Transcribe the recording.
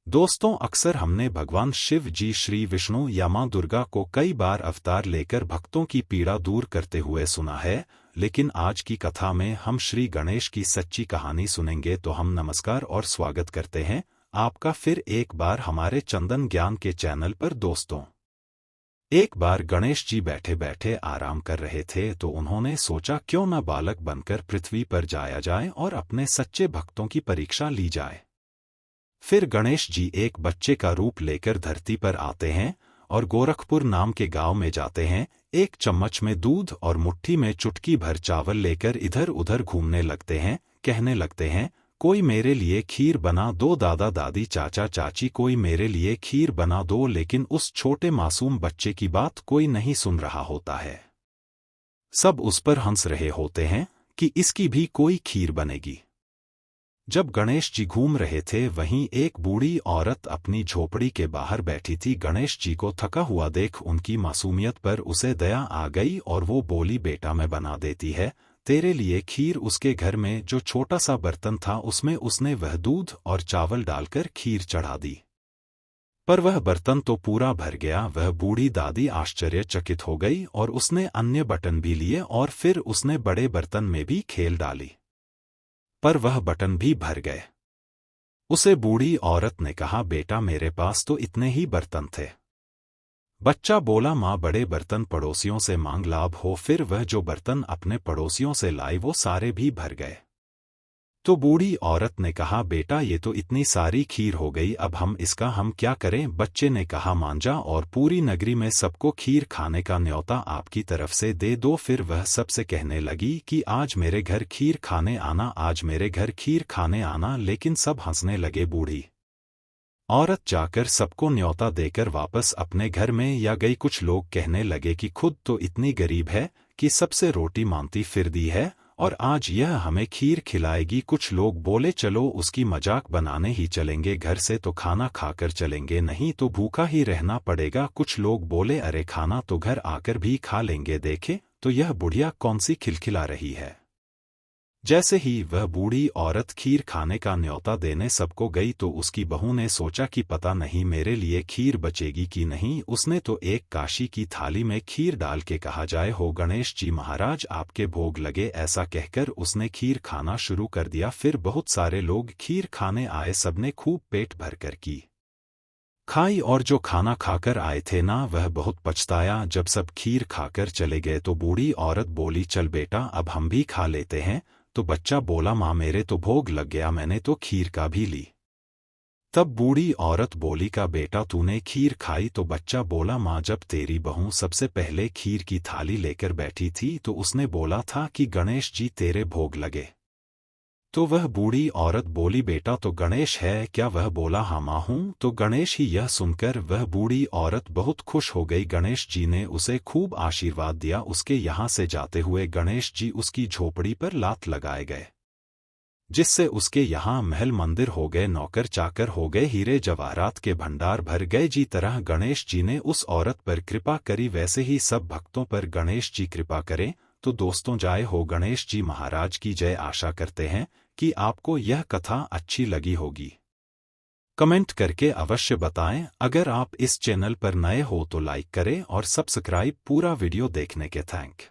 दोस्तों, अक्सर हमने भगवान शिव जी, श्री विष्णु या मां दुर्गा को कई बार अवतार लेकर भक्तों की पीड़ा दूर करते हुए सुना है, लेकिन आज की कथा में हम श्री गणेश की सच्ची कहानी सुनेंगे। तो हम नमस्कार और स्वागत करते हैं आपका फिर एक बार हमारे चंदन ज्ञान के चैनल पर। दोस्तों, एक बार गणेश जी बैठे बैठे आराम कर रहे थे तो उन्होंने सोचा, क्यों न बालक बनकर पृथ्वी पर जाया जाए और अपने सच्चे भक्तों की परीक्षा ली जाए। फिर गणेश जी एक बच्चे का रूप लेकर धरती पर आते हैं और गोरखपुर नाम के गांव में जाते हैं। एक चम्मच में दूध और मुट्ठी में चुटकी भर चावल लेकर इधर उधर घूमने लगते हैं। कहने लगते हैं, कोई मेरे लिए खीर बना दो, दादा दादी चाचा चाची कोई मेरे लिए खीर बना दो। लेकिन उस छोटे मासूम बच्चे की बात कोई नहीं सुन रहा होता है। सब उस पर हंस रहे होते हैं कि इसकी भी कोई खीर बनेगी। जब गणेश जी घूम रहे थे, वहीं एक बूढ़ी औरत अपनी झोपड़ी के बाहर बैठी थी। गणेश जी को थका हुआ देख उनकी मासूमियत पर उसे दया आ गई और वो बोली, बेटा मैं बना देती है तेरे लिए खीर। उसके घर में जो छोटा सा बर्तन था उसमें उसने वह दूध और चावल डालकर खीर चढ़ा दी, पर वह बर्तन तो पूरा भर गया। वह बूढ़ी दादी आश्चर्यचकित हो गई और उसने अन्य बर्तन भी लिए और फिर उसने बड़े बर्तन में भी खीर डाली, पर वह बर्तन भी भर गए। उसे बूढ़ी औरत ने कहा, बेटा मेरे पास तो इतने ही बर्तन थे। बच्चा बोला, माँ बड़े बर्तन पड़ोसियों से मांग लाभ हो। फिर वह जो बर्तन अपने पड़ोसियों से लाई वो सारे भी भर गए। तो बूढ़ी औरत ने कहा, बेटा ये तो इतनी सारी खीर हो गई, अब हम क्या करें। बच्चे ने कहा, मांझा और पूरी नगरी में सबको खीर खाने का न्योता आपकी तरफ से दे दो। फिर वह सबसे कहने लगी कि आज मेरे घर खीर खाने आना, आज मेरे घर खीर खाने आना। लेकिन सब हंसने लगे। बूढ़ी औरत जाकर सबको न्योता देकर वापस अपने घर में या गई। कुछ लोग कहने लगे कि खुद तो इतनी गरीब है कि सबसे रोटी मांगती फिरती है और आज यह हमें खीर खिलाएगी। कुछ लोग बोले, चलो उसकी मजाक बनाने ही चलेंगे, घर से तो खाना खाकर चलेंगे, नहीं तो भूखा ही रहना पड़ेगा। कुछ लोग बोले, अरे खाना तो घर आकर भी खा लेंगे, देखे तो यह बुढ़िया कौन सी खिलखिला रही है। जैसे ही वह बूढ़ी औरत खीर खाने का न्योता देने सबको गई तो उसकी बहू ने सोचा कि पता नहीं मेरे लिए खीर बचेगी कि नहीं। उसने तो एक काशी की थाली में खीर डाल के कहा, जाए हो गणेश जी महाराज आपके भोग लगे। ऐसा कहकर उसने खीर खाना शुरू कर दिया। फिर बहुत सारे लोग खीर खाने आए, सबने खूब पेट भरकर की खाई और जो खाना खाकर आए थे ना, वह बहुत पछताया। जब सब खीर खाकर चले गए तो बूढ़ी औरत बोली, चल बेटा अब हम भी खा लेते हैं। तो बच्चा बोला, माँ मेरे तो भोग लग गया, मैंने तो खीर का भी ली। तब बूढ़ी औरत बोली, का बेटा तूने खीर खाई। तो बच्चा बोला, माँ जब तेरी बहू सबसे पहले खीर की थाली लेकर बैठी थी तो उसने बोला था कि गणेश जी तेरे भोग लगे। तो वह बूढ़ी औरत बोली, बेटा तो गणेश है क्या। वह बोला, हाँ माँ हूँ तो गणेश ही। यह सुनकर वह बूढ़ी औरत बहुत खुश हो गई। गणेश जी ने उसे खूब आशीर्वाद दिया। उसके यहाँ से जाते हुए गणेश जी उसकी झोपड़ी पर लात लगाए गए, जिससे उसके यहाँ महल मंदिर हो गए, नौकर चाकर हो गए, हीरे जवाहरात के भंडार भर गए। जी तरह गणेश जी ने उस औरत पर कृपा करी, वैसे ही सब भक्तों पर गणेश जी कृपा करें। तो दोस्तों, जय हो गणेश जी महाराज की जय। आशा करते हैं कि आपको यह कथा अच्छी लगी होगी। कमेंट करके अवश्य बताएं। अगर आप इस चैनल पर नए हो तो लाइक करें और सब्सक्राइब। पूरा वीडियो देखने के थैंक